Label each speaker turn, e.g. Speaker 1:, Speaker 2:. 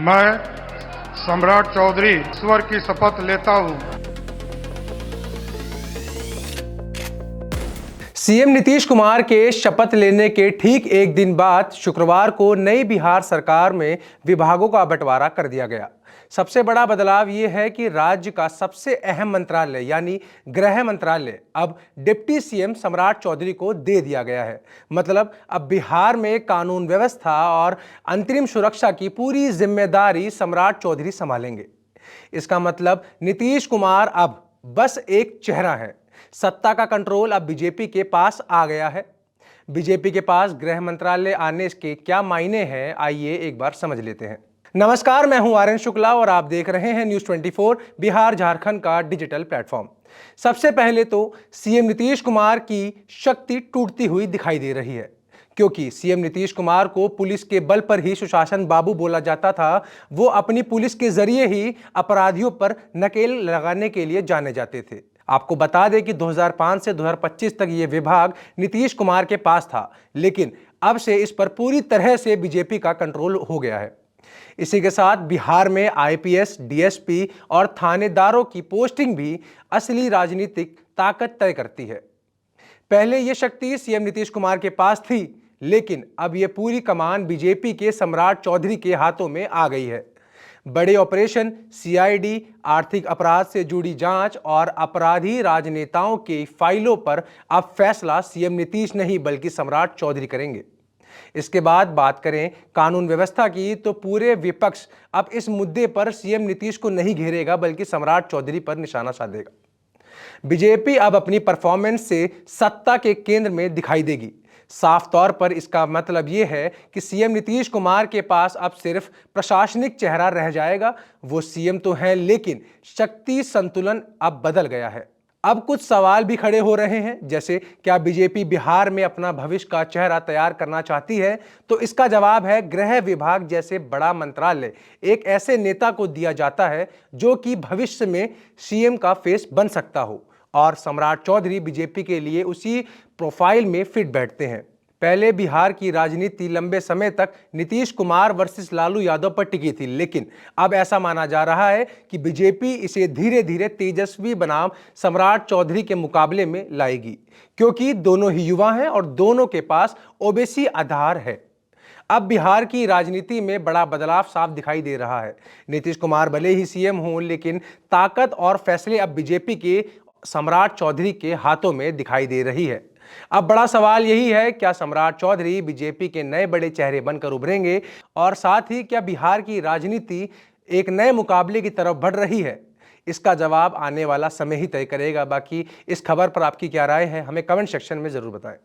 Speaker 1: मैं सम्राट चौधरी ईश्वर की शपथ लेता हूं।
Speaker 2: सीएम नीतीश कुमार के शपथ लेने के ठीक एक दिन बाद शुक्रवार को नई बिहार सरकार में विभागों का बंटवारा कर दिया गया। सबसे बड़ा बदलाव यह है कि राज्य का सबसे अहम मंत्रालय यानी गृह मंत्रालय अब डिप्टी सीएम सम्राट चौधरी को दे दिया गया है। मतलब अब बिहार में कानून व्यवस्था और अंतरिम सुरक्षा की पूरी जिम्मेदारी सम्राट चौधरी संभालेंगे। इसका मतलब नीतीश कुमार अब बस एक चेहरा है। सत्ता का कंट्रोल अब बीजेपी के पास आ गया है। बीजेपी के पास गृह मंत्रालय आने के क्या मायने हैं, आइए एक बार समझ लेते हैं। नमस्कार, मैं हूं आर्यन शुक्ला और आप देख रहे हैं न्यूज़ 24 बिहार झारखंड का डिजिटल प्लेटफॉर्म। सबसे पहले तो सीएम नीतीश कुमार की शक्ति टूटती हुई दिखाई दे रही है, क्योंकि सीएम नीतीश कुमार को पुलिस के बल पर ही सुशासन बाबू बोला जाता था। वो अपनी पुलिस के जरिए ही अपराधियों पर नकेल लगाने के लिए जाने जाते थे। आपको बता दें कि 2005 से 2025 तक ये विभाग नीतीश कुमार के पास था, लेकिन अब से इस पर पूरी तरह से बीजेपी का कंट्रोल हो गया है। इसी के साथ बिहार में आईपीएस, डीएसपी और थानेदारों की पोस्टिंग भी असली राजनीतिक ताकत तय करती है। पहले यह शक्ति सीएम नीतीश कुमार के पास थी, लेकिन अब यह पूरी कमान बीजेपी के सम्राट चौधरी के हाथों में आ गई है। बड़े ऑपरेशन, सीआईडी, आर्थिक अपराध से जुड़ी जांच और अपराधी राजनेताओं की फाइलों पर अब फैसला सीएम नीतीश नहीं बल्कि सम्राट चौधरी करेंगे। इसके बाद बात करें कानून व्यवस्था की, तो पूरे विपक्ष अब इस मुद्दे पर सीएम नीतीश को नहीं घेरेगा बल्कि सम्राट चौधरी पर निशाना साधेगा। बीजेपी अब अपनी परफॉर्मेंस से सत्ता के केंद्र में दिखाई देगी। साफ तौर पर इसका मतलब यह है कि सीएम नीतीश कुमार के पास अब सिर्फ प्रशासनिक चेहरा रह जाएगा। वो सीएम तो हैं, लेकिन शक्ति संतुलन अब बदल गया है। अब कुछ सवाल भी खड़े हो रहे हैं, जैसे क्या बीजेपी बिहार में अपना भविष्य का चेहरा तैयार करना चाहती है? तो इसका जवाब है गृह विभाग जैसे बड़ा मंत्रालय एक ऐसे नेता को दिया जाता है जो कि भविष्य में सीएम का फेस बन सकता हो, और सम्राट चौधरी बीजेपी के लिए उसी प्रोफाइल में फिट बैठते हैं। पहले बिहार की राजनीति लंबे समय तक नीतीश कुमार वर्सेस लालू यादव पर टिकी थी, लेकिन अब ऐसा माना जा रहा है कि बीजेपी इसे धीरे धीरे तेजस्वी बनाम सम्राट चौधरी के मुकाबले में लाएगी, क्योंकि दोनों ही युवा हैं और दोनों के पास ओबीसी आधार है। अब बिहार की राजनीति में बड़ा बदलाव साफ दिखाई दे रहा है। नीतीश कुमार भले ही सीएम हों, लेकिन ताकत और फैसले अब बीजेपी के सम्राट चौधरी के हाथों में दिखाई दे रही है। अब बड़ा सवाल यही है, क्या सम्राट चौधरी बीजेपी के नए बड़े चेहरे बनकर उभरेंगे, और साथ ही क्या बिहार की राजनीति एक नए मुकाबले की तरफ बढ़ रही है? इसका जवाब आने वाला समय ही तय करेगा। बाकी इस खबर पर आपकी क्या राय है, हमें कमेंट सेक्शन में जरूर बताएं।